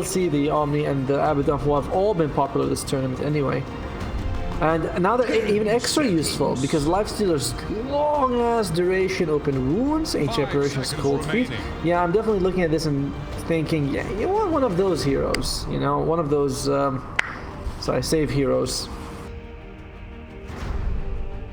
see the Omni and the Abaddon, who have all been popular this tournament anyway. And now they're even extra useful because Lifestealer's long ass duration, open wounds, ancient apparitions, cold feet. Yeah, I'm definitely looking at this and thinking, yeah, you want one of those heroes, you know, one of those save heroes.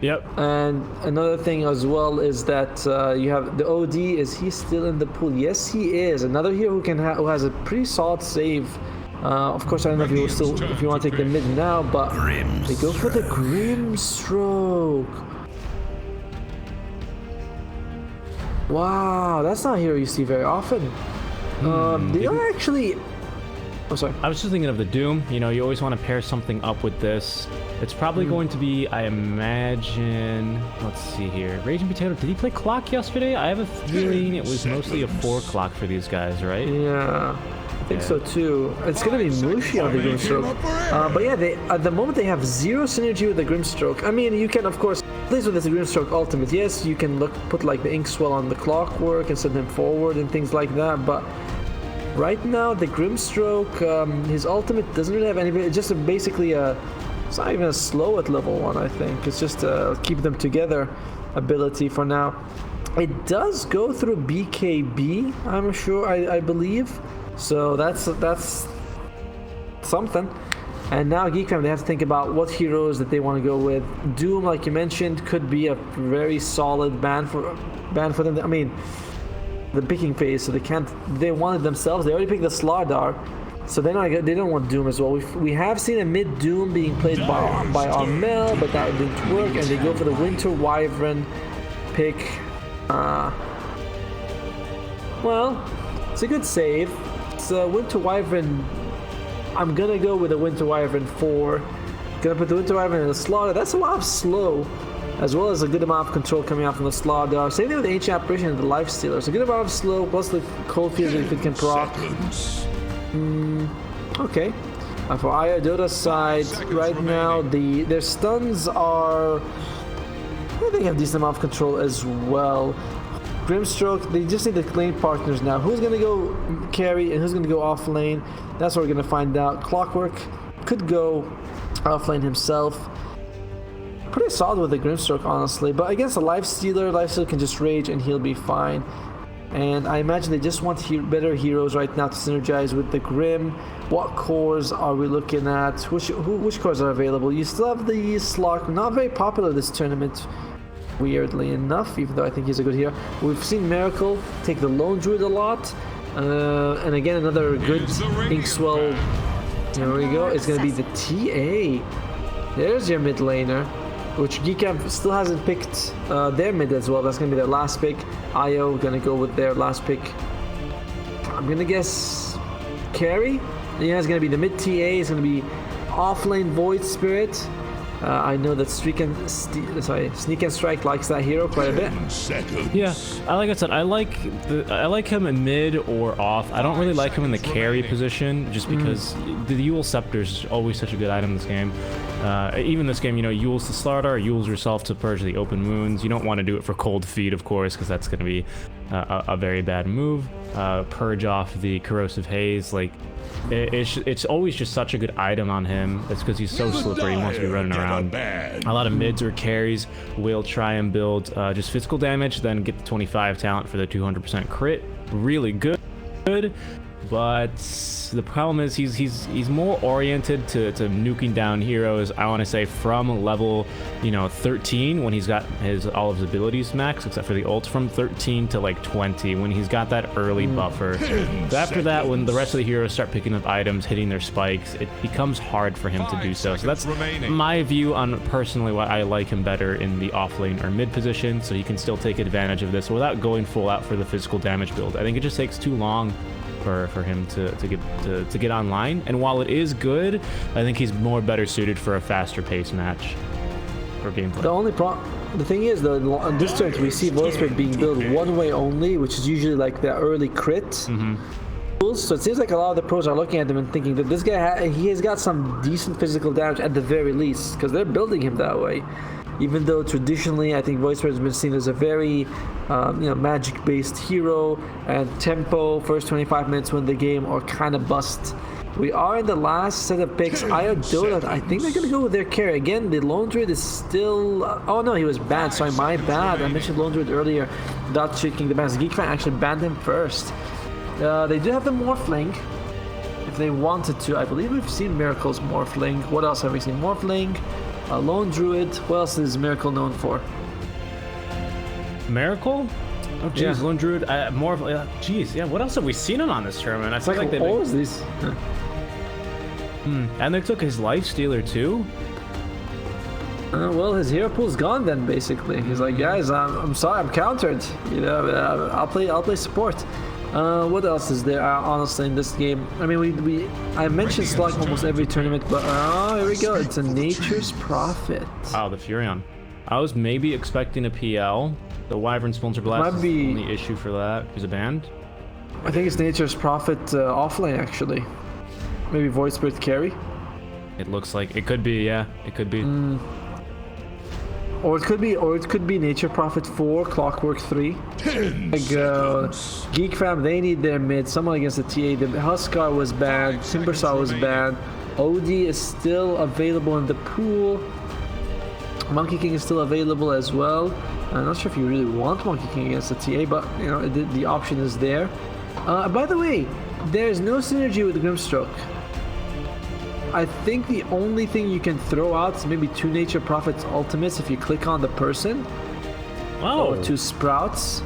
Yep. And another thing as well is that you have the OD. Is he still in the pool? Yes, he is. Another hero who has a pretty solid save. Of course, I don't know if you want to take the mid now, but they go for the Grimstroke. Wow, that's not a hero you see very often. They are actually. Oh, sorry. I was just thinking of the Doom. You know, you always want to pair something up with this. It's probably going to be, I imagine, let's see here. Raging Potato, did he play clock yesterday? I have a feeling it was mostly a 4 clock for these guys, right? Yeah, I think so too. It's going to be Mushi on the Grimstroke. But yeah, at the moment they have 0 synergy with the Grimstroke. I mean, you can, of course, at least with this Grimstroke ultimate, yes, you can put like the Inkswell on the Clockwork and send him forward and things like that, but right now, the Grimstroke, his ultimate doesn't really have any. It's just basically it's not even a slow at level 1, I think. It's just a keep them together ability for now. It does go through BKB, I'm sure, I believe. So that's something. And now Geek Fam, they have to think about what heroes that they want to go with. Doom, like you mentioned, could be a very solid ban for them. I mean, the picking phase, so they wanted themselves. They already picked the Slardar, so they don't want Doom as well. We have seen a mid Doom being played by Armel, but that didn't work, and they go for the Winter Wyvern pick. Well, it's a good save. It's a Winter Wyvern. I'm gonna go with a Winter Wyvern 4. Gonna put the Winter Wyvern in the Slaughter. That's a lot of slow, as well as a good amount of control coming out from the Slardar. Same thing with the Ancient Apparition and the Lifestealer. So a good amount of slow, plus the Cold Fields if it can proc. Okay. For Aya Dota's side, right now, their stuns are... they have decent amount of control as well. Grimstroke, they just need the lane partners now. Who's going to go carry and who's going to go off lane? That's what we're going to find out. Clockwork could go off lane himself. Pretty solid with the Grimstroke, honestly, but against a Lifestealer can just rage and he'll be fine. And I imagine they just want better heroes right now to synergize with the Grim. What cores are we looking at? Which cores are available? You still have the Slock, not very popular this tournament, weirdly enough, even though I think he's a good hero. We've seen Miracle take the Lone Druid a lot, and again another good Inkswell. There we go. It's gonna be the TA. There's your mid laner, which Geekcamp still hasn't picked their mid as well. That's going to be their last pick. IO going to go with their last pick. I'm going to guess Carry. Yeah, it's going to be the mid TA. It's going to be offlane Void Spirit. I know that Sneak and Strike likes that hero quite a bit. Yeah, like I said, I like him in mid or off. I don't really like him in the carry position, just because the Yule Scepter is always such a good item in this game. Even this game, you know, Yule's the Slardar, Yule's yourself to purge the open wounds. You don't want to do it for Cold Feet, of course, because that's going to be a very bad move. Purge off the Corrosive Haze, like, it's always just such a good item on him. It's because he's so slippery, he wants to be running around. A lot of mids or carries will try and build just physical damage, then get the 25 talent for the 200% crit. Really good. But the problem is he's more oriented to nuking down heroes, I want to say, from level, 13, when he's got all of his abilities max, except for the ult, from 13 to like 20, when he's got that early buffer. So after that, when the rest of the heroes start picking up items, hitting their spikes, it becomes hard for him to do so. So that's my view on personally why I like him better in the off lane or mid position, so he can still take advantage of this without going full out for the physical damage build. I think it just takes too long for him to get online, and while it is good, I think he's better suited for a faster pace match for gameplay. The thing is, though, on this turn we see Void Spirit being built one way only, which is usually like the early crit. So it seems like a lot of the pros are looking at him and thinking that this guy he has got some decent physical damage at the very least, because they're building him that way. even though traditionally I think Voice has been seen as a very magic-based hero, and tempo, first 25 minutes win the game, or kind of bust. We are in the last set of picks. Dota, I think they're going to go with their carry. Again, the Lone Druid is still... oh no, he was banned. Sorry, my bad. I mentioned Lone Druid earlier. Not checking the bans. Geek fan actually banned him first. They do have the Morphling. If they wanted to. I believe we've seen Miracle's Morphling. What else have we seen? Morphling, Lone Druid. What else is Miracle known for? Miracle? Oh, jeez, Yeah. Lone Druid. Jeez, yeah. What else have we seen him on this tournament? I feel like they always these. And they took his Life Stealer too. Well, his hero pool's gone then. Basically, he's like, guys, I'm sorry, I'm countered. I'll play support. What else is there? Honestly, in this game, I mean, I mentioned Slug almost every tournament, but here we go. It's a Nature's Prophet. Oh, the Furion. I was maybe expecting a PL. The Wyvern Splinter Blast is the only issue for that. Is it banned? I think it's Nature's Prophet offlane actually. Maybe Void Spirit carry. It looks like it could be. Yeah, it could be. Or it could be Nature Prophet 4, Clockwork 3. Geek fam, they need their mid. Someone against the TA. The Huskar was banned. Timbersaw was banned. OD is still available in the pool. Monkey King is still available as well. I'm not sure if you really want Monkey King against the TA, but the option is there. By the way, there's no synergy with Grimstroke. I think the only thing you can throw out is maybe 2 Nature Prophets ultimates if you click on the person. Oh. Or 2 Sprouts.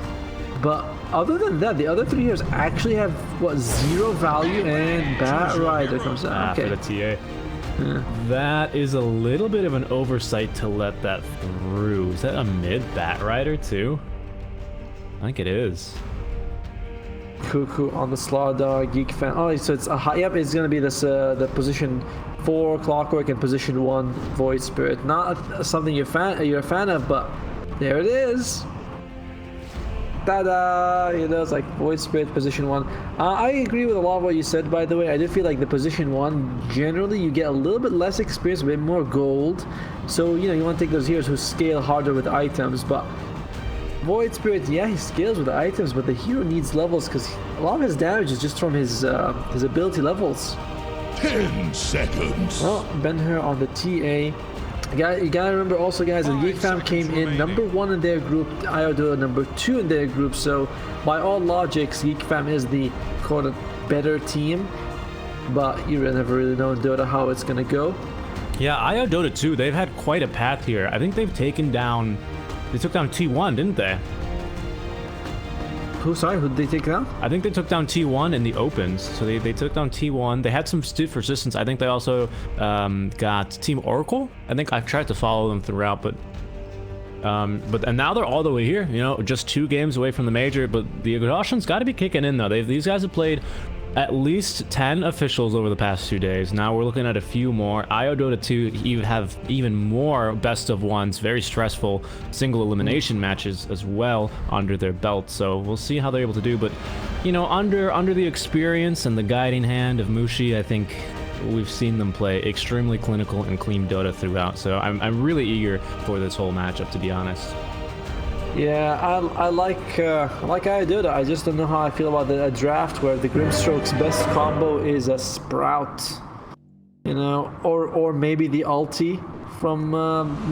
But other than that, the other 3 heroes actually have, 0 value, and Bat Rider comes out. Okay. For the TA. Yeah. That is a little bit of an oversight to let that through. Is that a mid Bat Rider too? I think it is. Cuckoo on the Slawdog, Geek fan. Oh, so it's a high. Yep, it's gonna be this the position 4 Clockwork and position 1 Void Spirit. Not something you're a fan of, but there it is. Ta-da! It's like Void Spirit position 1. I agree with a lot of what you said. By the way, I do feel like the position 1 generally you get a little bit less experience, a bit more gold. So you want to take those heroes who scale harder with items, but. Void Spirit, yeah, he scales with the items, but the hero needs levels because a lot of his damage is just from his ability levels. 10 seconds. Well, Ben-Hur on the TA. You gotta remember also, guys, the Geek fam came in number 1 in their group, Dota number 2 in their group, so by all logics, Geek fam is the better team, but you never really know in Dota how it's gonna go. Yeah, Dota2, they've had quite a path here. I think they've taken down... They took down T1, didn't they? Who did they take down? I think they took down T1 in the opens. So they took down T1. They had some stiff resistance. I think they also got Team Oracle. I think I've tried to follow them throughout, but now they're all the way here. Just 2 games away from the major. But the exhaustion's got to be kicking in though. These guys have played at least 10 officials over the past 2 days. Now we're looking at a few more. Dota2 even have even more best of ones, very stressful single elimination matches as well under their belt. So we'll see how they're able to do. But under the experience and the guiding hand of Mushi, I think we've seen them play extremely clinical and clean Dota throughout. So I'm really eager for this whole matchup, to be honest. Yeah, I like Dota. I just don't know how I feel about a draft where the Grimstroke's best combo is a Sprout, or maybe the ulti from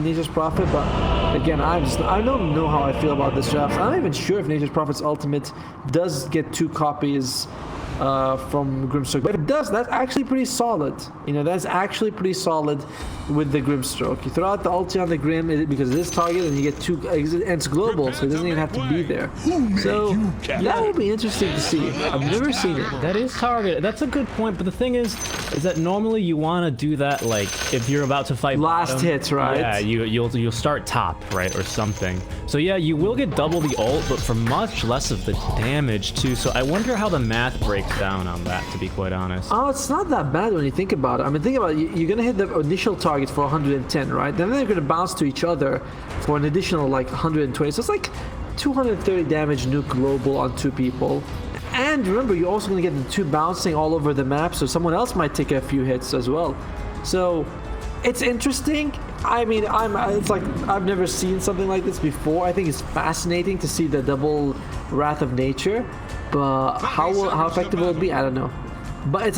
Nature's Prophet. But again, I don't know how I feel about this draft. I'm not even sure if Nature's Prophet's ultimate does get 2 copies from Grimstroke, but if it does, that's actually pretty solid. That's actually pretty solid with the Grimstroke. You throw out the ulti on the Grim because it is target, and you get 2, and it's global, so it doesn't even have to be there. So that will be interesting to see. I've never seen it. That is target. That's a good point, but the thing is that normally you want to do that like if you're about to fight last bottom. hits, right? Yeah, you'll start top, right, or something. So yeah, you will get double the ult, but for much less of the damage too. So I wonder how the math breaks down on that, to be quite honest. Oh, it's not that bad when you think about it. I mean, think about it. You're gonna hit the initial target for 110, right? Then they're gonna bounce to each other for an additional like 120. So it's like 230 damage nuke global on 2 people. And remember, you're also gonna get the 2 bouncing all over the map, so someone else might take a few hits as well. So It's interesting. I mean, it's like I've never seen something like this before. I think it's fascinating to see the double Wrath of Nature, but how effective will it be? I don't know. But it's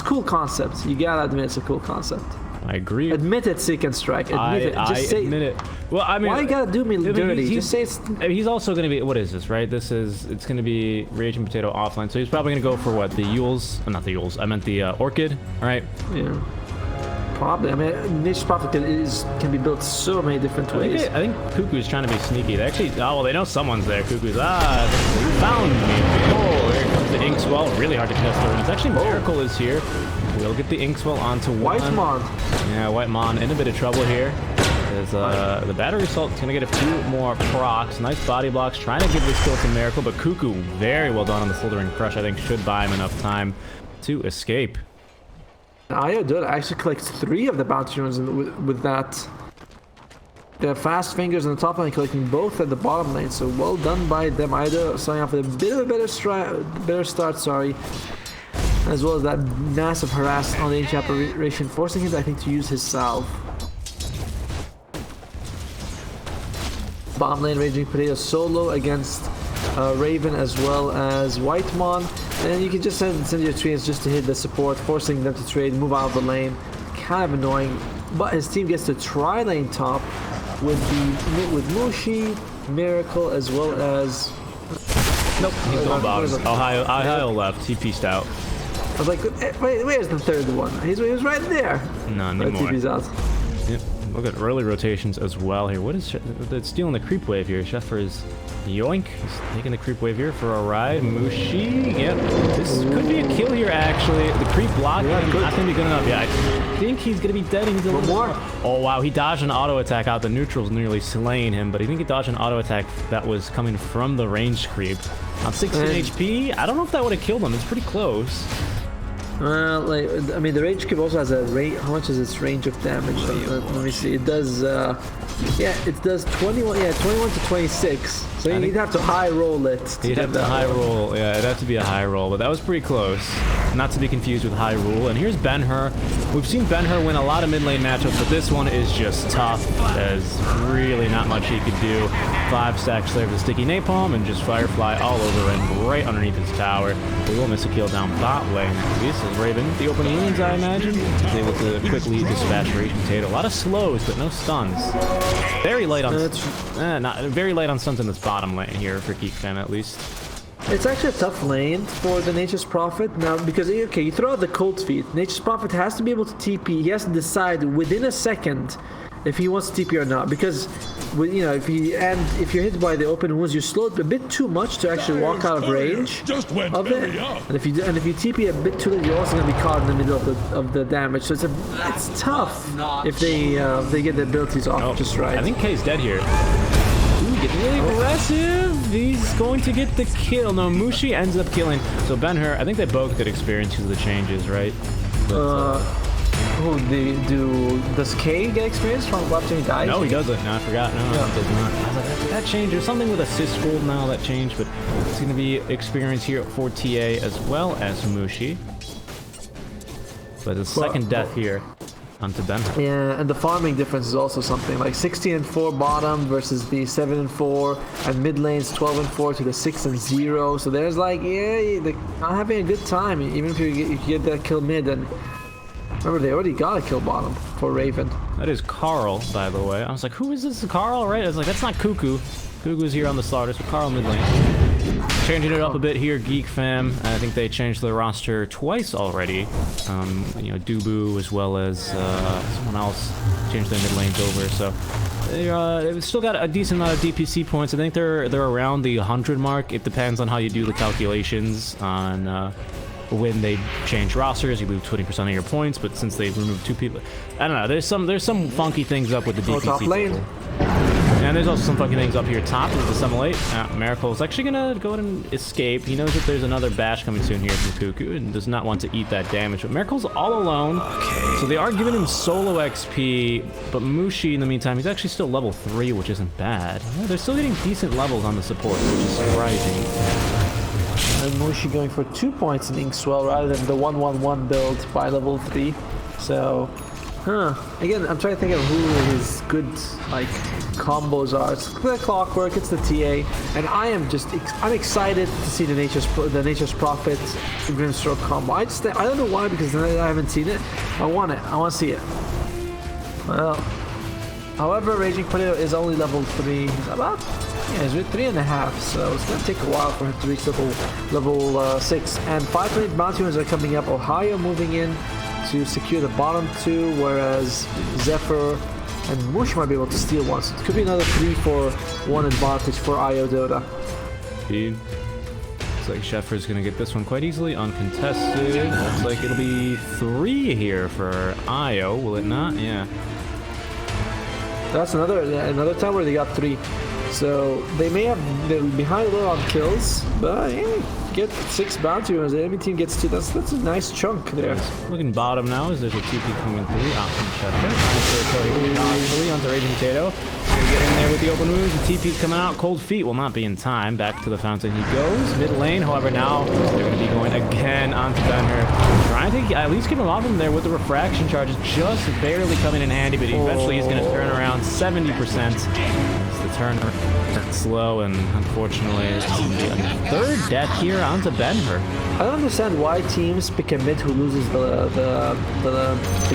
a cool concept. You gotta admit it's a cool concept. I agree. Admit it, Seek and Strike. Admit it. Just say, admit it. Well, I mean, why you gotta do me dirty? Just say it's. He's also going to be. What is this? Right? It's going to be Raging Potato offline. So he's probably going to go for what? The Yules? Not the Yules. I meant the Orchid. Right? Yeah. Probably. I mean, Nature's Prophet can be built so many different ways. I think Cuckoo's trying to be sneaky. They actually. Oh well, they know someone's there. Cuckoo's. They found me. Oh, here comes the Inkswell. Really hard to cast through. It's actually Miracle is here. We'll get the Inkswell onto one. White Mon. Yeah, White Mon in a bit of trouble here. As the Battery Assault's going to get a few more procs. Nice body blocks, trying to give this kill to Miracle, but Cuckoo, very well done on the Slithering Crush, I think should buy him enough time to escape. Io actually collects 3 of the bounty runes with that. Their fast fingers on the top lane, collecting both at the bottom lane, so well done by them. Io starting off with a bit of a better start, sorry. As well as that massive harass on the ancient apparition, forcing him, I think, to use his salve. Bottom lane Raging Potato solo against Raven as well as White Mon. And you can just send your treants just to hit the support, forcing them to trade, move out of the lane. Kind of annoying. But his team gets to try lane top with Mushi, Miracle, as well as... Nope, he's going bottom. Ohio left, he pieced out. I was like, wait, where's the third one? He was right there. None anymore. TP's out. Yep. Look at early rotations as well here. What is it's stealing the creep wave here? Sheffer is yoink. He's taking the creep wave here for a ride. Mushi. Yep. This could be a kill here actually. The creep block not gonna be good enough. Yeah, I think he's gonna be dead. He's a little more. Oh wow, he dodged an auto attack out. The neutral's nearly slaying him, but I think he dodged an auto attack that was coming from the range creep. On 16 HP, I don't know if that would have killed him. It's pretty close. Like, I mean, the range cube also has a range. How much is its range of damage? Let me see. It does, yeah, it does 21. Yeah, 21 to 26. So you'd have to high roll it. You'd have to high roll. Yeah, it'd have to be a high roll, but that was pretty close. Not to be confused with high rule. And here's Ben-Hur. We've seen Ben-Hur win a lot of mid lane matchups, but this one is just tough. There's really not much he could do. 5-stack Slayer with the sticky napalm and just Firefly all over and right underneath his tower. We will miss a kill down bot lane. This is Raven. The opening innings, I imagine. He's able to quickly dispatch Raging Potato. A lot of slows, but no stuns. Very light on very light on stuns in this bottom lane here for Geek fan at least. It's actually a tough lane for the Nature's Prophet now because okay, you throw out the Cold Feet. Nature's Prophet has to be able to TP. He has to decide within a second if he wants to TP or not, because you know, if you're hit by the open wounds, you're slowed a bit too much to actually walk out of range of it. And if you TP a bit too late, you're also gonna be caught in the middle of the damage. So it's tough if they get the abilities off just right. I think K's dead here. Ooh, getting really aggressive. He's going to get the kill. No, Mushi ends up killing. So Ben-Hur, I think they both get experience because of the changes, right? Does K get experience from watching he dies? No, he doesn't. No, I forgot. No, he does not. I was like, that changed. There's something with assist gold now that changed, but it's going to be experience here for TA as well as Mushi. But the second death here onto Ben-Hur. Yeah, and the farming difference is also something like 16-4 bottom versus the 7-4, and mid lanes 12-4 to the 6-0. So there's like, yeah, they're not having a good time, even if you get that kill mid. And remember, they already got a kill bottom for Raven. That is Carl, by the way. I was like, who is this? Carl, right? I was like, that's not Cuckoo. Cuckoo's here on the slaughter, so Carl mid lane. Changing it up a bit here, Geek fam. I think they changed the roster twice already. You know, Dubu as well as someone else changed their mid lanes over. So they've still got a decent amount of DPC points. I think they're around the 100 mark. It depends on how you do the calculations on when they change rosters. You lose 20% of your points, but since they've removed 2 people, I don't know. There's some funky things up with the DPC. Top lane. And there's also some fucking things up here top. Is the Assimilate. Miracle's actually gonna go ahead and escape. He knows that there's another bash coming soon here from Cuckoo and does not want to eat that damage. But Miracle's all alone. Okay. So they are giving him solo XP. But Mushi, in the meantime, he's actually still level 3, which isn't bad. Yeah, they're still getting decent levels on the support, which is surprising. And Mushi going for 2 points in Inkswell rather than the 1-1-1 build by level 3. So Again, I'm trying to think of who his good like combos are. It's the Clockwork, it's the TA, and I'm excited to see the Nature's Prophet Grimstroke combo. I don't know why, because I haven't seen it. I want to see it. Well, however, Raging Potato is only level 3. He's about he's with 3.5, so it's gonna take a while for him to reach level 6. And 5 bounty runners are coming up. Ohio moving in to secure the bottom 2, whereas Zephyr and Mush might be able to steal one. So it could be another 3-for-1 advantage for IO Dota. Indeed. Looks like Sheffer's going to get this one quite easily, uncontested. Looks like it'll be 3 here for IO, will it not? Yeah. That's another time where they got 3. So they're behind a little on kills, but hey, get 6 bounty runners. The enemy team gets 2. That's a nice chunk there. Looking bottom now as there's a TP coming through. Option Sheffer. Onto Raging Potato. Gonna get in there with the open wounds. The TP's coming out. Cold Feet will not be in time. Back to the fountain he goes. Mid lane, however, now they're going to be going again onto Benher. Trying to at least get him off him there with the refraction charges. Just barely coming in handy, but eventually he's going to turn around 70%. It's the turn slow, and unfortunately it's going to be a third death here onto Benher. I don't understand why teams pick a mid who loses the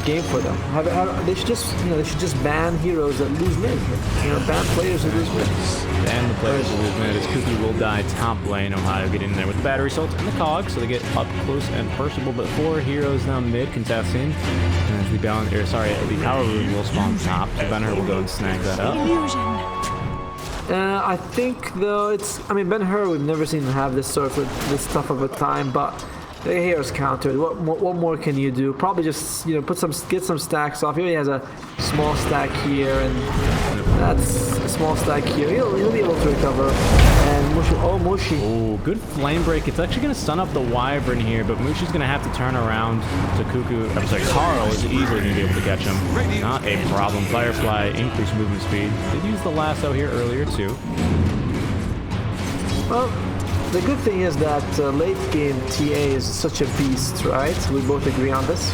game for them. They should just ban heroes that lose mid. Ban players who lose mid. Ban the players who lose mid. As Cuckoo will die top lane. Ohio get in there with the battery salt and the cog, so they get up close and personable. But 4 heroes now mid contesting. And the power room will spawn top. So Benher will go and snag that up. I think though Ben-Hur, we've never seen him have this tough of a time, but the heroes countered. What more can you do? Probably just get some stacks off. He only has a small stack here, and that's a small stack here. He'll be able to recover. And Mushi. Oh, good flame break. It's actually going to stun up the Wyvern here, but Mushi's going to have to turn around to Cuckoo. I'm sorry, Carl is easily going to be able to catch him. Not a problem. Firefly, increased movement speed. They used the lasso here earlier too. Well, the good thing is that late game TA is such a beast, right? We both agree on this.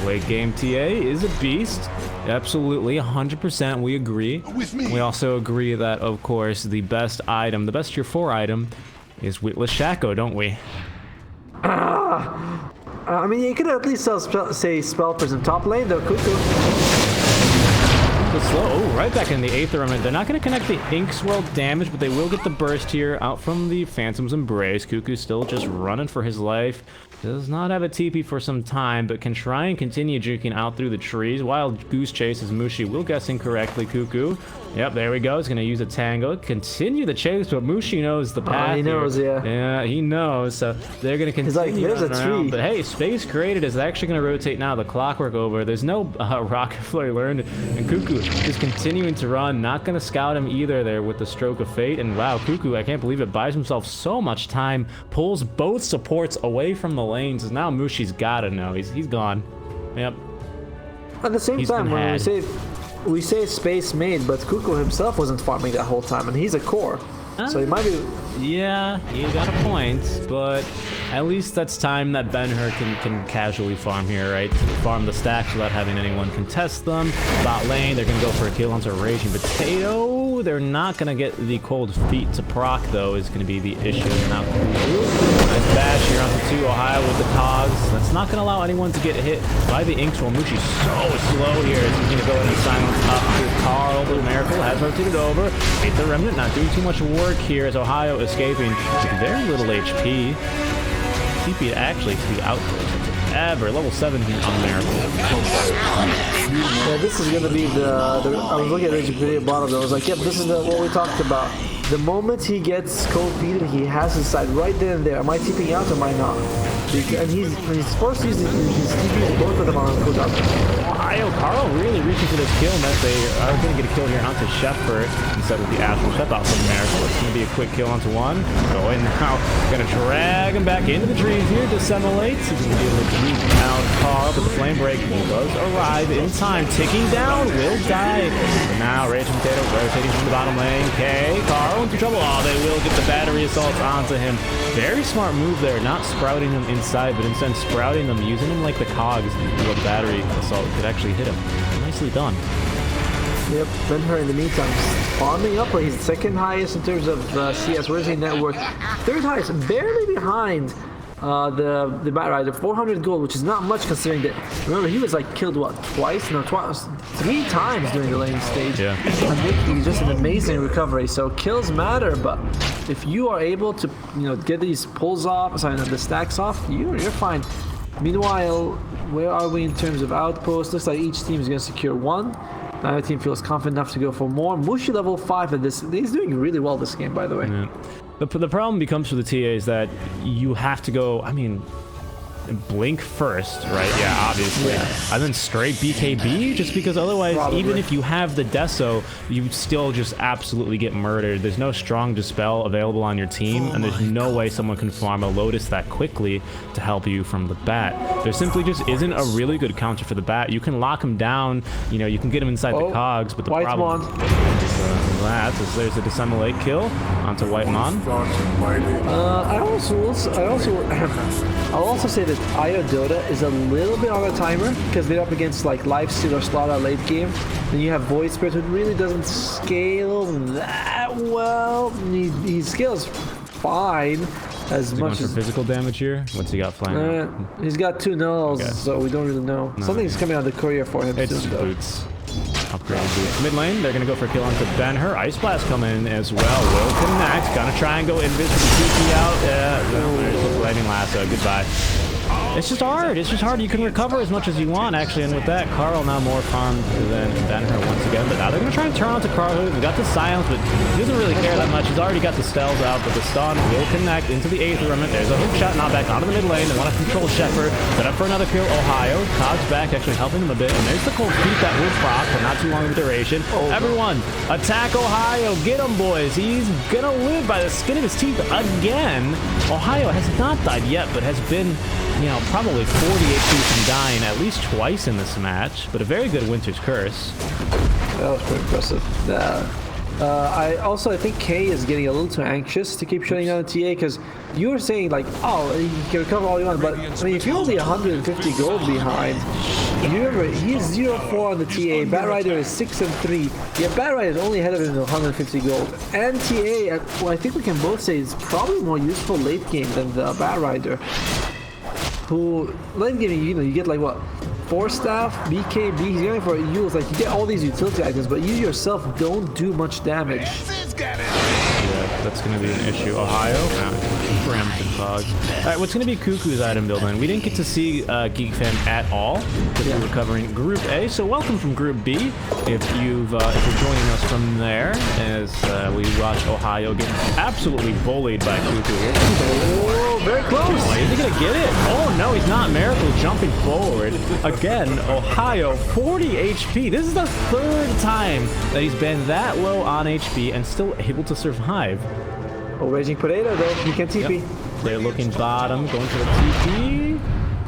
Late game TA is a beast. Absolutely, 100% we agree. With me. We also agree that, of course, the best tier 4 item is Witless Shaco, don't we? You could at least say Spell Prism top lane, though. Cuckoo. Oh, right back in the 8th element. They're not going to connect the Ink Swirl damage, but they will get the burst here out from the Phantom's Embrace. Cuckoo's still just running for his life. Does not have a TP for some time, but can try and continue juking out through the trees. Wild Goose chases Mushi. Will guess incorrectly. Cuckoo. Yep, there we go. He's going to use a Tango. Continue the chase, but Mushi knows the path. He knows, here. Yeah, he knows. So they're going to continue. He's like, there's a tree. But hey, space created is actually going to rotate now. The Clockwork over. There's no Rocket Flurry learned. And Cuckoo just continuing to run. Not going to scout him either there with the Stroke of Fate. And wow, Cuckoo, I can't believe it, buys himself so much time. Pulls both supports away from the lanes. Now Mushi's got to know. He's gone. Yep. At the same time, when we say space made, but Cuckoo himself wasn't farming that whole time, and he's a core. So he might be... Yeah, you got a point, but at least that's time that Ben-Hur can casually farm here, right? Farm the stacks without having anyone contest them. Bot lane, they're going to go for a kill onto Raging Potato. They're not going to get the Cold Feet to proc, though, is going to be the issue. Now, nice bash here onto 2, Ohio with the cogs. That's not going to allow anyone to get hit by the Ink Swirl. Mushi's so slow here. He's going to go in and silence up to Carl. The Miracle has rotated over. Hit the Remnant, not doing too much work here as Ohio escaping with very little HP. TP actually to the outpost. Ever level 7 here on Miracle. Yeah, this is gonna be the I was looking at the video bottom. I was like, yep, this is what we talked about. The moment he gets cold feet, he has his side right there and there. Am I TPing out or am I not? And he's forced to use his TPs, both of them on cooldown. Ohio, Carl really reaching for this kill, and they are going to get a kill here onto Sheffer instead of the Astral Step out from Miracle. It's going to be a quick kill onto 1. Go in now. Going to drag him back into the trees here. Dissemolates. He's going to be able to juke out Carl, but for the flame break. He does arrive in time. Ticking down, will die. But now Raging Potato rotating from the bottom lane. K, Carl into trouble. Oh, they will get the battery assaults onto him. Very smart move there, not sprouting them inside, but instead sprouting them, using them like the cogs where the battery assault could actually hit him. Nicely done. Yep, Ben-Hur in the meantime farming up. He's second highest in terms of CS. Where's he net worth? Third highest, barely behind the Bat Rider. 400 gold, which is not much considering that. Remember, he was like killed what, twice? No, twice, 3 times during the laning stage. Yeah. And Nick, just an amazing recovery. So kills matter, but if you are able to, get these pulls off, the stacks off, you're fine. Meanwhile, where are we in terms of outposts? Looks like each team is going to secure 1. The other team feels confident enough to go for more. Mushi level 5 at this. He's doing really well this game, by the way. Yeah. The problem becomes for the TA is that you have to go, blink first, right? Yeah, obviously. Yeah. And then straight BKB, just because otherwise, even if you have the Deso, you still just absolutely get murdered. There's no strong Dispel available on your team, and there's no way someone can farm a Lotus that quickly to help you from the bat. There simply just isn't a really good counter for the bat. You can lock him down, you can get him inside the cogs, but the problem is that is there's a Dissemblate kill onto Whitemon. I'll also say that IO Dota is a little bit on a timer because they're up against like Lifesteal or Slaughter late game. Then you have Void Spirit, who really doesn't scale that well. He scales fine as much as physical damage here. What's he got flying? He's got 2 nulls, so we don't really know. Something's coming out of the courier for him soon, though. Boots. Upgraded boots. Mid lane, they're gonna go for a kill onto Ben-Hur. Ice Blast coming in as well. Will connect. Gonna try and go invis with the TP out. There's the lightning lasso. Goodbye. It's just hard. It's just hard. You can recover as much as you want, actually. And with that, Carl now more farmed than Ben-Hur once again. But now they're going to try and turn onto Carl. We've got the silence, but he doesn't really care that much. He's already got the stealth out, but the stun will connect into the 8th remnant. There's a hook shot, not back onto the mid lane. They want to control Shepherd. Set up for another kill. Ohio. Cogs back, actually helping them a bit. And there's the cold feet that will proc for not too long of a duration. Everyone, attack Ohio. Get him, boys. He's going to live by the skin of his teeth again. Ohio has not died yet, but has been, probably 40 HP from dying at least twice in this match, but a very good Winter's Curse. That was pretty impressive. I think K is getting a little too anxious to keep shutting down the TA because you were saying like, oh, you can recover all you want, but if you're only 150 gold behind, you remember he's 0-4 on the TA. Bat Rider is 6-3. Yeah, Bat Rider is only ahead of him with 150 gold, and TA. Well, I think we can both say it's probably more useful late game than the Bat Rider. Who late game, you get like what, 4 staff, BKB. He's going for Yules. Like you get all these utility items, but you yourself don't do much damage. Yeah, that's going to be an issue. Ohio, Brampton Fog. All right, what's going to be Cuckoo's item building? We didn't get to see Geek Fan at all because we were covering Group A. So welcome from Group B. If you're joining us from there, as we watch Ohio get absolutely bullied by Cuckoo. Oh, very close. Is he going to get it? Oh no, he's not. Miracle jumping forward. Again, Ohio, 40 HP. This is the 3rd time that he's been that low on HP and still able to survive. Oh, Raging Potato though, he can TP. Yep. They're looking bottom, going for the TP,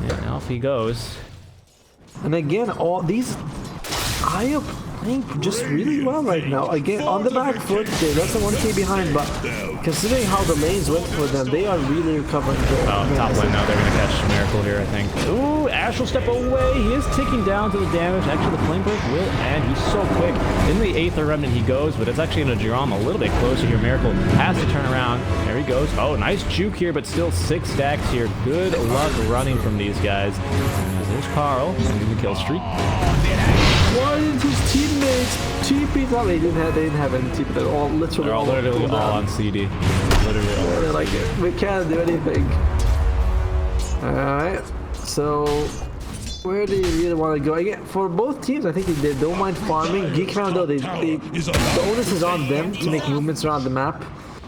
and off he goes. And again, all these IO playing just really well right now. Again, on the back foot, they're less than 1k behind, but considering how the lanes went for them, they are really recovering. Top lane now, they're going to catch Miracle here, I think. Ooh, Ash will step away. He is ticking down to the damage. Actually, the flame break will end. He's so quick. In the 8th remnant he goes, but it's actually going to draw him a little bit closer here. Miracle has to turn around. There he goes. Oh, nice juke here, but still 6 stacks here. Good luck running from these guys. And there's Carl in the kill streak. Why didn't his teammates TP? No, they didn't have any TP. They're all literally all on CD. Literally all. They're like, we can't do anything. Alright, so where do you really want to go? Again, for both teams, I think they don't mind farming. Geek Round though, the onus is on them to make movements around the map.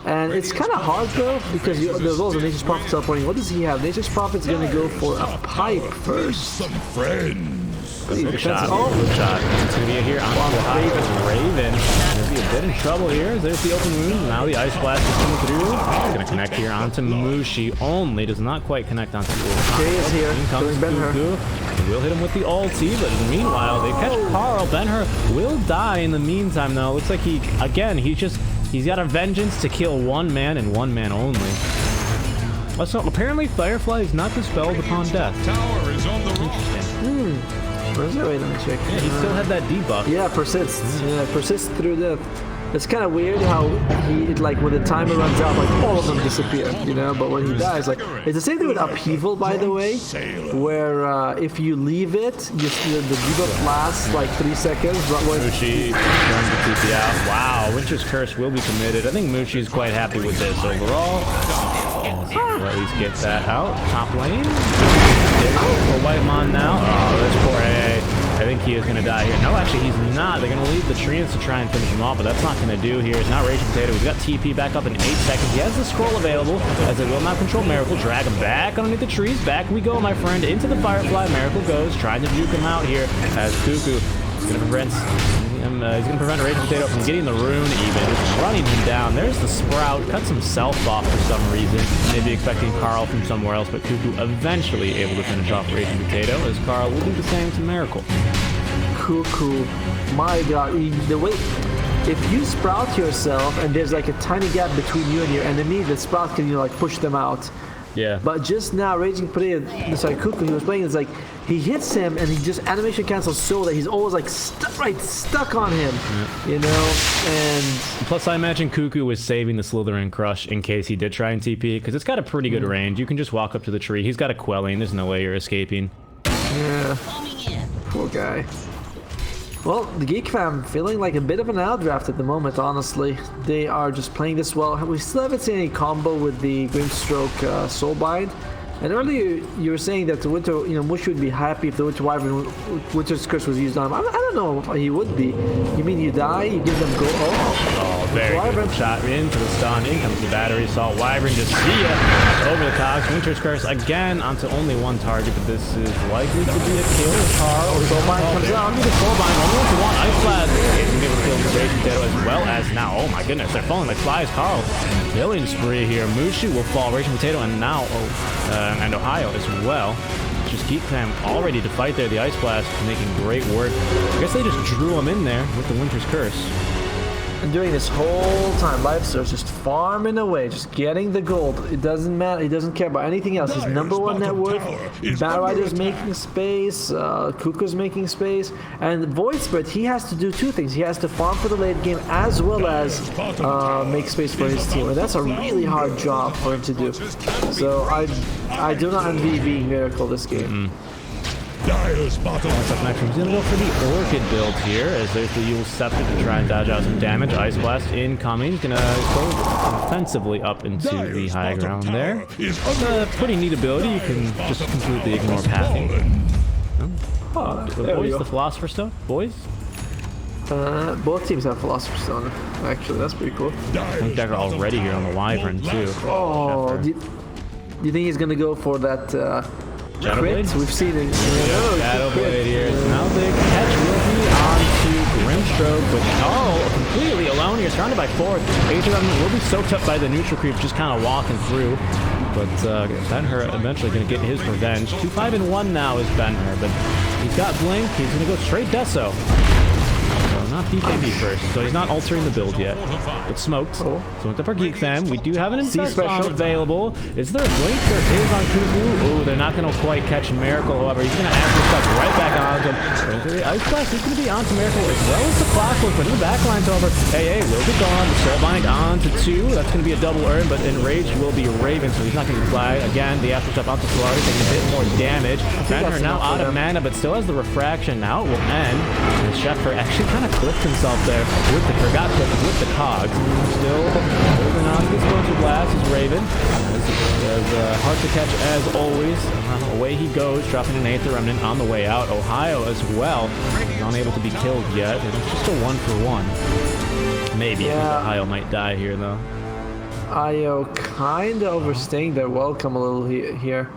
And it's kind of hard though, because there's also Nature's Prophet teleporting. What does he have? Nature's Prophet's gonna go for a pipe first. Some friends. Good shot. Oh. Good shot. It's going to be here on Ohio. Raven. Going to be a bit in trouble here. There's the open wound. Now the ice blast is coming through. It's going to connect here onto Mushi only. Does not quite connect onto Ohio. Jay is here. In comes Cuckoo. We'll hit him with the ulti, but meanwhile, they catch Carl. Ben-Hur will die in the meantime, though. Looks like he's got a vengeance to kill one man and one man only. So apparently Firefly is not dispelled upon death. Tower is on the Interesting. Where's that? Wait, let me check. Yeah, he still had that debuff. Yeah, persists. Yeah, persists through death. It's kind of weird how like when the timer runs out, like all of them disappear, you know. But when he dies, like it's the same thing with upheaval, by the way, where if you leave it, the debuff lasts like 3 seconds. But when Mushi trying to TP out. Wow, Winter's Curse will be committed. I think Mushi is quite happy with this overall. We'll at least get that out. Top lane. For Whitemon now. Oh, that's poor A. I think he is going to die here. No, actually, he's not. They're going to leave the treants to try and finish him off, but that's not going to do here. It's not Raging Potato. He's got TP back up in 8 seconds. He has the scroll available as they will not control Miracle. Drag him back underneath the trees. Back we go, my friend, into the Firefly. Miracle goes, trying to juke him out here as Cuckoo is going to prevent he's going to prevent Raging Potato from getting the rune even. Just running him down. There's the Sprout. Cuts himself off for some reason. Maybe expecting Carl from somewhere else, but Cuckoo eventually able to finish off Raging Potato as Carl will do the same to Miracle. Cuckoo, my God, the way if you Sprout yourself and there's like a tiny gap between you and your enemy, the Sprout can like push them out. Yeah. But just now, Raging Potato, sorry, Cuckoo, he was playing, it's like, he hits him and he just animation cancels so that he's always like stuck on him, you know, and... Plus, I imagine Cuckoo was saving the Slytherin Crush in case he did try and TP, because it's got a pretty good range. You can just walk up to the tree. He's got a Quelling. There's no way you're escaping. Yeah. Poor guy. Well, the Geek fam feeling like a bit of an outdraft at the moment, honestly. They are just playing this well. We still haven't seen any combo with the Grimstroke Soulbind. And earlier you were saying that the Winter, Mushi would be happy if the Winter Wyvern, Winter's Curse was used on him. I don't know if he would be. You mean you die, you give them go? Oh, very good shot into the stun. In comes the battery. Saw Wyvern just see ya. Over the cogs. Winter's Curse again onto only one target, but this is likely to be a kill. Carl. Soulbind comes out. The Soulbind only to one. Ice Blast. He's going to be able to kill the Raging Potato as well as now. Oh my goodness, they're falling like flies. Carl. Killing spree here. Mushi will fall. Raging Potato and now and Ohio as well. Just Geek fam all ready to fight there. The Ice Blast making great work. I guess they just drew him in there with the Winter's Curse. And doing this whole time, Lifesource just farming away, just getting the gold. It doesn't matter. He doesn't care about anything else. His #1 net worth. Batrider's making space. Cuckoo's making space. And Void Spirit, he has to do two things. He has to farm for the late game as well as make space for his team. And that's a really hard job for him to do. So I do not envy being Miracle this game. Dire's bottom. That's up next. He's going to go for the Orchid build here, as there's the Yule Scepter to try and dodge out some damage. Ice Blast incoming. He's going to go offensively up into the high ground there. It's a pretty neat ability. You can just completely ignore pathing. Boys, the Philosopher's Stone? Boys? Both teams have Philosopher's Stone, actually. That's pretty cool. I think they're already here on the Wyvern, too. Oh, do you think he's going to go for that... Crit? We've seen it. Shadowblade here. Now the catch will be onto Grimstroke, but completely alone here, surrounded by 4. H11 will be soaked up by the neutral creep, just kind of walking through. But Ben-Hur eventually going to get his revenge. 2-5-1 now is Ben-Hur, but he's got Blink. He's going to go straight Deso. Not BKB first, so he's not altering the build yet. But smoked. So went up our Geek fam. We do have an Infest Bomb available. Is there a Blink? There is on Cuckoo. Oh, they're not going to quite catch Miracle, however. He's going to add some stuff right back onto him. The Ice Blast is going to be onto Miracle as well as the Clockwork, but in the backlines, however, AA will be gone. The Soulbind onto 2. That's going to be a double earn, but Enraged will be Raven, so he's not going to fly. Again, the Aftershock onto Solari, taking a bit more damage. Ben-Hur now out of mana, but still has the Refraction. Now it will end. And Sheffer actually kind of clipped himself there with the cogs. Still holding on to this Torture Blast is Raven. As hard to catch as always. Away he goes, dropping an Aether Remnant on the way out. Ohio as well. Not able to be killed yet. It's just a 1-for-1. Maybe. Yeah. Ohio might die here though. Io kind of overstaying their welcome a little here.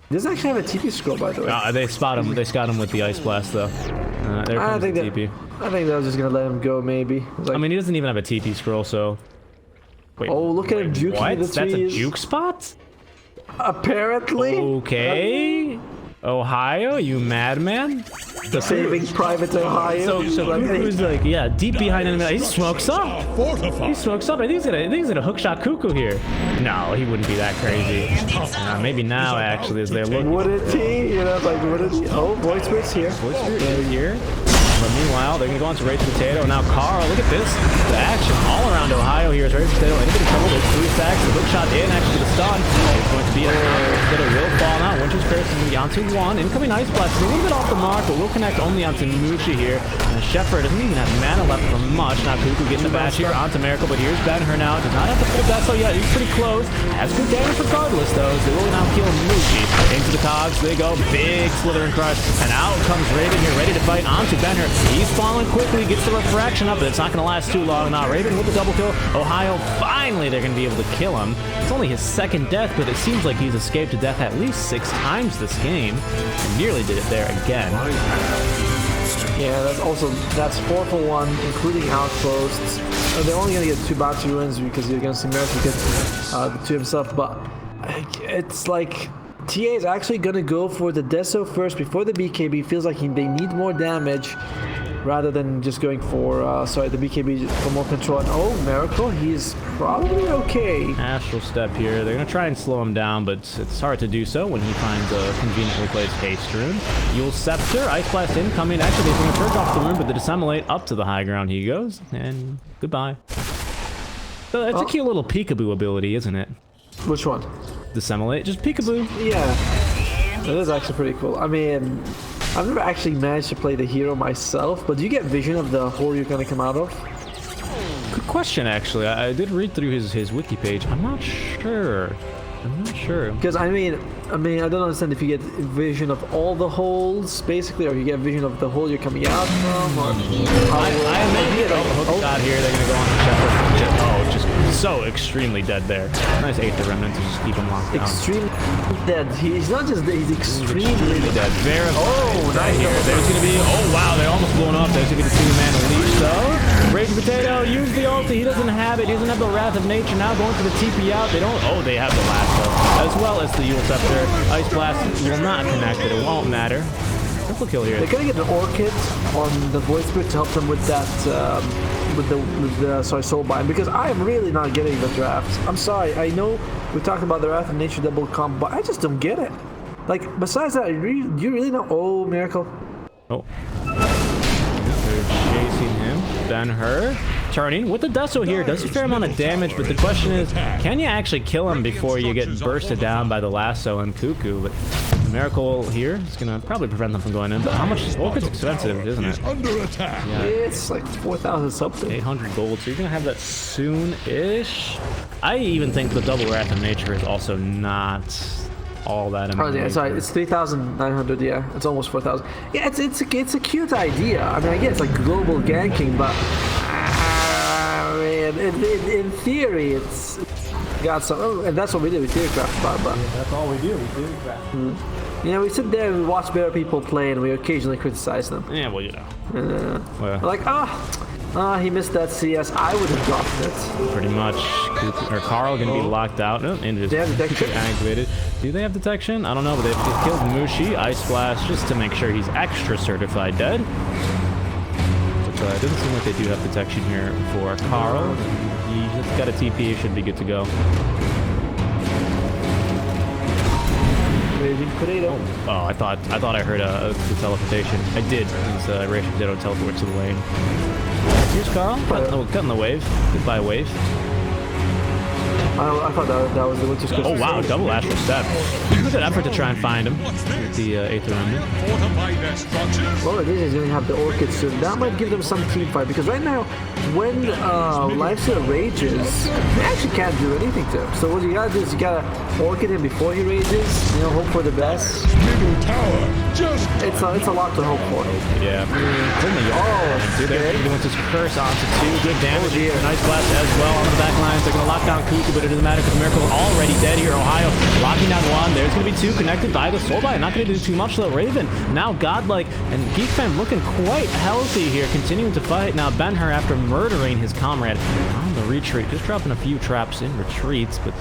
He doesn't actually have a TP scroll, by the way. They spot him. They scot him with the Ice Blast, though. There comes the TP. I think that was just gonna let him go, maybe. Like, I mean, he doesn't even have a TP scroll, so... Wait, oh, look at him juking what? the That's a trees. juke spot? Apparently. Okay. Ohio, you madman? Saving Private Ohio. So Cuckoo's like, yeah, deep behind him. He smokes up. Fortified. He smokes up. I think he's gonna hook shot Cuckoo here. No, he wouldn't be that crazy. Maybe now, actually, as they're looking. Wouldn't he? You know, like, wouldn't he? Oh, Void Spirit's here. Void Spirit is here. But meanwhile, they're gonna go on to Rage Potato. Now Carl, look at this. The action all around Ohio here is Rage Potato. Anybody trouble? There's 3 stacks. The hook shot in, actually the stun. It's going to be a Potato will fall now. Winter's Curse is going to be onto 1. Incoming Ice Blast is a little bit off the mark, but will connect only onto Mushi here. And Shepard doesn't even have mana left for much. Now Cuckoo getting the bash here onto Miracle, but here's Ben-Hur now. Does not have the full Deso yet. He's pretty close. Has good damage regardless, though. They will now kill Mushi. Into the cogs. They go. Big Slithering Crush. And out comes Raven here, ready to fight onto Ben-Hur. He's falling quickly, gets the refraction up, but it's not going to last too long. Now Raven with the double kill. Ohio, finally they're going to be able to kill him. It's only his 2nd death, but it seems like he's escaped to death at least 6 times this game. And nearly did it there again. Yeah, that's 4 for 1, including outposts. They're only going to get 2 bounty ruins because you're going to see Miracle get the 2 himself, but it's like TA is actually going to go for the Deso first before the BKB. Feels like they need more damage rather than just going for, the BKB for more control. And oh, Miracle, he's probably okay. Astral Step here. They're going to try and slow him down, but it's hard to do so when he finds a conveniently placed haste rune. Yule Scepter, Ice Blast incoming. Actually, they're going to purge off the rune, but the Dissemblate up to the high ground he goes. And goodbye. So that's a cute little peekaboo ability, isn't it? Which one? Dissemblate, just peekaboo. Yeah, that is actually pretty cool. I mean, I've never actually managed to play the hero myself, but do you get vision of the hole you're gonna come out of? Good question, actually. I did read through his wiki page. I'm not sure. Because I mean, I don't understand if you get vision of all the holes, basically, or you get vision of the hole you're coming out from, or I imagine hook shot here. They're gonna go on to Shepard. Just so extremely dead there. Nice 8th remnant to just keep him locked down. Extremely dead. He's not just dead, he's extremely dead. Very nice here. There's gonna be, oh wow, they're almost blown up. There's gonna be the 2-man leash though. Rage Potato, use the ulti. He doesn't have it. He doesn't have the Wrath of Nature. Now going for the TP out. They don't, they have the last though. As well as the Yule Scepter. Ice Blast will not connect it. It won't matter. Triple kill here. They're gonna get an Orchid on the Void Spirit to help them with that, with the Soulbind, because I am really not getting the drafts. I'm sorry. I know we talked about the Wrath of Nature double comp, but I just don't get it. Like, besides that, do you really know? Oh, Miracle. Oh. They're chasing him. Ben-Hur turning with the Deso here. Does a fair amount of damage, but the question is, can you actually kill him before you get bursted down by the lasso and Cuckoo? But the Miracle here is going to probably prevent them from going in. But how much is Orchid's expensive, isn't it? Under attack. Yeah. It's like 4,000 something. 800 gold, so you're going to have that soon-ish. I even think the double Wrath of Nature is also not all that amazing. Oh yeah, sorry, it's 3,900. Yeah, it's almost 4,000. Yeah, it's a cute idea. I mean, I guess like global ganking, but in theory, it's got some. Oh, and that's what we do with Theorycraft, but yeah, that's all we do. We Theorycraft. You know, we sit there and we watch better people play, and we occasionally criticize them. Yeah, well, you know. Like, he missed that CS. I would have gotten it. Pretty much. Carl gonna be locked out. Oh, and just they have detection? activated. Do they have detection? I don't know, but they've killed Mushi. Ice Blast just to make sure he's extra certified dead. But it doesn't seem like they do have detection here for Carl. He just got a TP. He should be good to go. Oh, I thought I heard the teleportation. I did. It's Rage Potato teleport to the lane. Here's Carl. Cutting the wave. Goodbye, wave. I thought that was the Winter's Curse. Oh wow, double Astral Step. Look at effort to try and find him with the 8th remnant. Well, it is going to have the Orchid soon. That might give them some team fight, because right now, when Lifesteal rages, they actually can't do anything to him. So what you gotta do is you gotta Orchid him before he rages, you know, hope for the best. Middle tower, just It's a lot to hope for. Yeah. Dude, they're going Winter's Curse onto 2. Good damage. Nice blast as well on the back lines. They're going to lock down Cuckoo, but it doesn't matter because Miracle already dead here. Ohio locking down 1. There's going to be two connected by the Soulbite. Not going to do too much though. Raven now godlike, and Geek Fam looking quite healthy here, continuing to fight. Now Ben-Hur, after murdering his comrade on the retreat, just dropping a few traps in retreats, but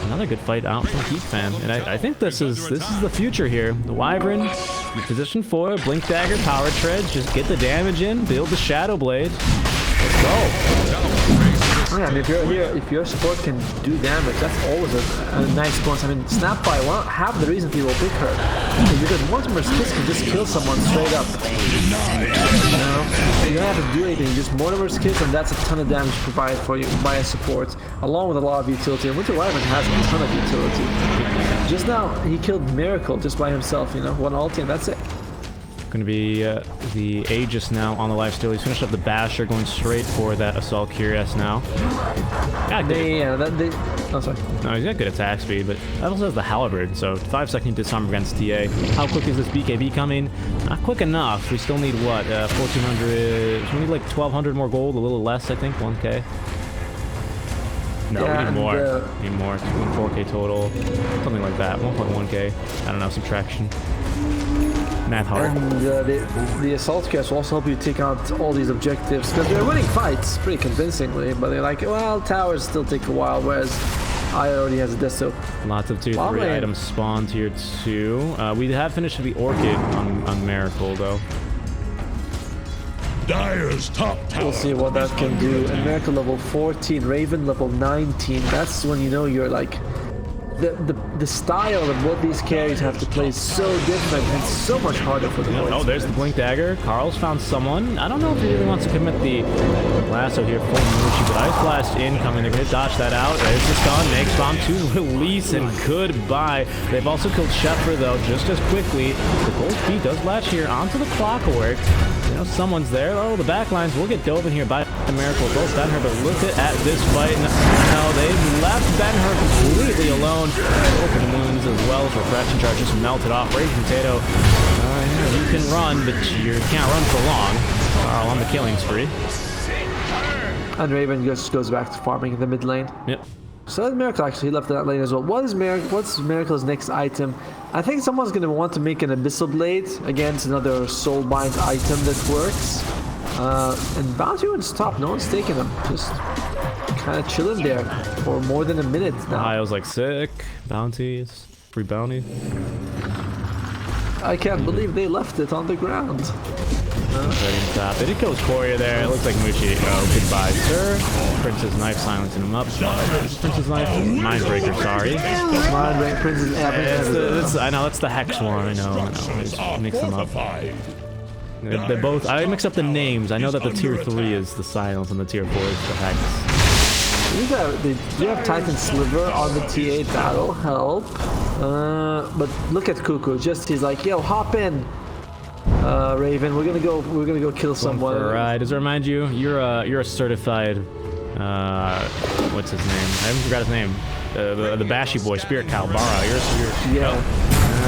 another good fight out from Geek Fam. And I think this is the future here. The Wyvern in position 4, Blink Dagger, Power Treads, just get the damage in, build the Shadow Blade. Let's go. Yeah, and if you're here, if your support can do damage, that's always a nice bonus. I mean, Snapfire, well, half the reason people pick her is because Mortimer's Kiss can just kill someone straight up. You know, you don't have to do anything, just Mortimer's Kiss, and that's a ton of damage provided for you by a support, along with a lot of utility. And Winter Wyvern has a ton of utility. Just now, he killed Miracle just by himself, you know, one ulti, and that's it. Going to be the Aegis now on the life steal. He's finished up the Basher, going straight for that Assault Curious now. Oh, sorry. No, he's got good attack speed, but that also has the Halberd, so 5-second disarm against TA. How quick is this BKB coming? Not quick enough. We still need what? 1,400. We need like 1,200 more gold, a little less, I think. 1K. No, yeah, we need more. We need more. 4K total. Something like that. 1.1K. I don't know, subtraction. Math hard. And the Assault Curious will also help you take out all these objectives, because they're winning fights pretty convincingly, but they're like, well, towers still take a while, whereas I already has a Desto. Lots of tier 3 items spawned tier 2. We have finished the Orchid on Miracle, though. Dire's top tower. We'll see what that can do. And Miracle level 14, Raven level 19. That's when you know you're like... The style of what these carries have to play is so different and so much harder for the Voids. Oh, there's the Blink Dagger. Carl's found someone. I don't know if he really wants to commit the lasso here for Mushi, but Ice Blast incoming. They're going to dodge that out. There's the stun. Makes bomb to release, and goodbye. They've also killed Shepard, though, just as quickly. The gold speed does latch here onto the Clockwork. You know, someone's there. Oh, the backlines will get dove in here by the Miracle. Both Ben-Hur, but look at this fight. Now they've left Ben-Hur completely alone. Open wounds as well as refreshing charge just melted off. Rage Potato, you can run, but you can't run for long. Carl on the killing spree. And Raven just goes back to farming in the mid lane. Yep. So that Miracle actually left that lane as well. What's Miracle's next item? I think someone's going to want to make an Abyssal Blade against another Soulbind item that works. And Bounty Wound's top. No one's taking them. Just kind of chilling there for more than a minute now. I was like, sick. Bounties. Free bounty. I can't believe they left it on the ground. They did kill his Courier there. It looks like Mushi. Oh, goodbye, sir. Prince's Knife silencing him up. Prince's Knife? Mindbreaker, sorry. Mindbreaker, Prince's I know, that's the Hex one. I know. I just mix them up. They're both... I mix up the names. I know that the tier 3 is the Silence and the tier 4 is the Hex. They do have Titan Sliver on the TA. That'll help. But look at Cuckoo. Just he's like, yo, hop in, Raven. We're gonna go kill someone. Right. Does it remind you? You're a certified. What's his name? I haven't forgot his name. The Bashy boy, Spirit Calbara. You're yeah.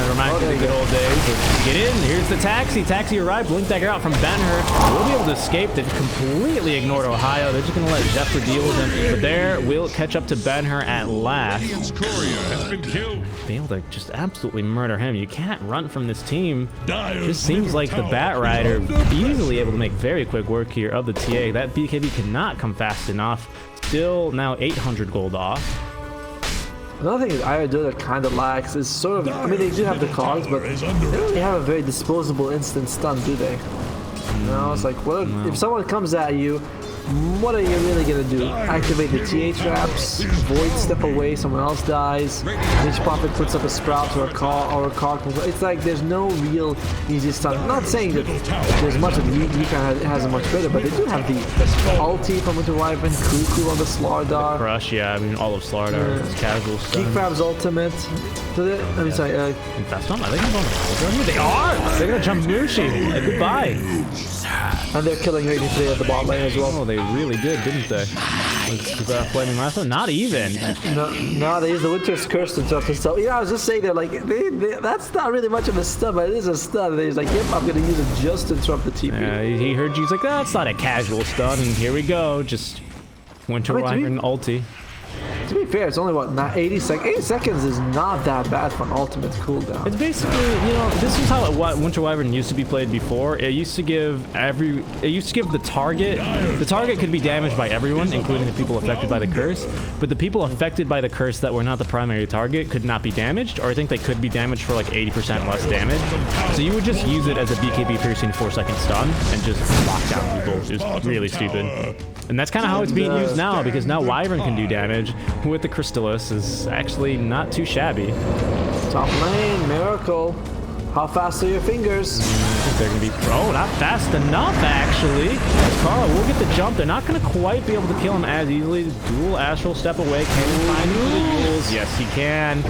Reminds me of the good old days. Get in. Here's the taxi. Taxi arrived. Blink Dagger out from Ben-Hur. We'll be able to escape. They've completely ignored Ohio. They're just going to let Zephyr deal with him. But there will catch up to Ben-Hur at last. Be able to just absolutely murder him. You can't run from this team. Just seems like the Bat Rider easily able to make very quick work here of the TA. That BKB cannot come fast enough. Still now 800 gold off. Another thing is Dota kind of lacks is sort of, I mean, they do have the cards, but they don't really have a very disposable instant stun, do they? You know, it's like, what if someone comes at you, what are you really gonna do? Activate the TA traps, Void step away, someone else dies, Niche Prophet puts up a Sprout or a Cog. It's like there's no real easy stun. I'm not saying that there's much of Yika has a much better, but they do have the ulti from Winter Wyvern, Cuckoo on the Slardar. Crush, yeah, I mean all of Slardar is casual stun. Geek Fam's ultimate. So I mean, sorry. That's not. Are they gonna go? They are. They're gonna jump Mushi. Goodbye. And they're killing Raging today at the bot lane as well. Oh, they really did, didn't they? Was that Flaming Lasso? Not even. No, they used the Winter's Curse to interrupt himself. Yeah, I was just saying they're like, that's not really much of a stun, but it is a stun. They're like, yep, I'm gonna use it just to interrupt the TP. Yeah, he heard you. He's like, that's not a casual stun, and here we go. Just Winter Wyvern ulti. To be fair, it's only what, not 80 seconds. 80 seconds is not that bad for an ultimate cooldown. It's basically, you know, this is how Winter Wyvern used to be played before. It used to give the target could be damaged by everyone, including the people affected by the curse, but the people affected by the curse that were not the primary target could not be damaged, or I think they could be damaged for like 80% less damage. So you would just use it as a BKB piercing 4-second stun and just lock down people. It's really stupid. And that's kind of how it's being used now, because now Wyvern can do damage with the Crystallis is actually not too shabby. Top lane, Miracle. How fast are your fingers? I think they're going to be... Oh, not fast enough, actually. Carl will get the jump. They're not going to quite be able to kill him as easily. Dual Astral Step away. Can he find him for the duels? Yes, he can.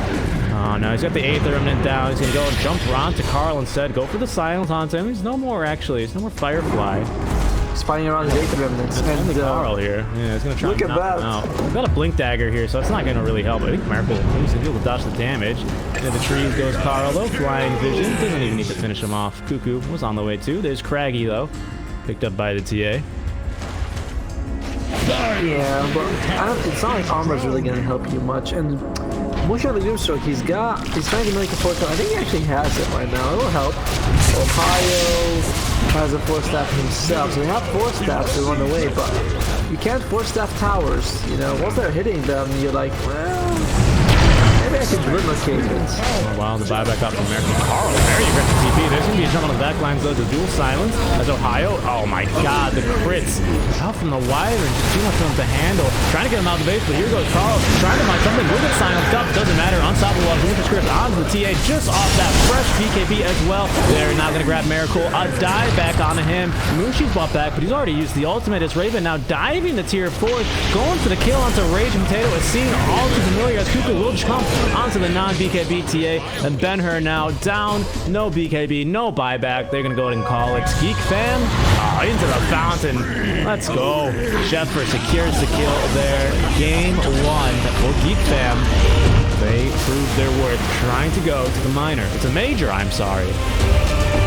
Oh, no. He's got the Aether Remnant down. He's going to go and jump around to Carl instead. Go for the silence onto him. There's no more, actually. There's no more Firefly. He's fighting around his Aether Remnants. And only Carl here. Yeah, he's going to try look and at knock him out. We've got a Blink Dagger here, so it's not going to really help. I think Miracle needs to be able to dodge the damage. Into the trees goes Carl, though. Flying Vision. Doesn't even need to finish him off. Cuckoo was on the way, too. There's Craggy, though. Picked up by the TA. Yeah, but it's not like armor's really going to help you much. And Mush on the Doomstroke, he's trying to make a 4-staff. I think he actually has it right now. It'll help. Ohio has a 4-staff himself, so we have 4 staffs to run away, but you can't 4-staff towers. You know, once they're hitting them, you're like, well, maybe I can Glimmer Cadence. Oh, wow, the buyback up from American Carl. Very aggressive TP. There's going to be a jump on the back lines, though. The dual silence as Ohio. Oh, my God, the crits. Out from the Wyvern. Just too much for him to handle. Trying to get him out of the base, but here goes Carl. Trying to find something. Will get silenced up. Doesn't matter. Unstoppable off the script onto the TA. Just off that fresh BKB as well. They're now going to grab Miracle. A dive back onto him. Mushi's bought back, but he's already used the ultimate. It's Raven now diving to tier 4. Going for the kill onto Raging Potato. It's seen all too familiar as Cuckoo will jump onto the non-BKB TA, and Ben-Hur now down. No BKB, no buyback. They're gonna go ahead and call it. Geek fam, into the fountain. Let's go. Shepard secures the kill there. Game 1 for Geek fam. They proved their worth trying to go to the minor. It's a major, I'm sorry.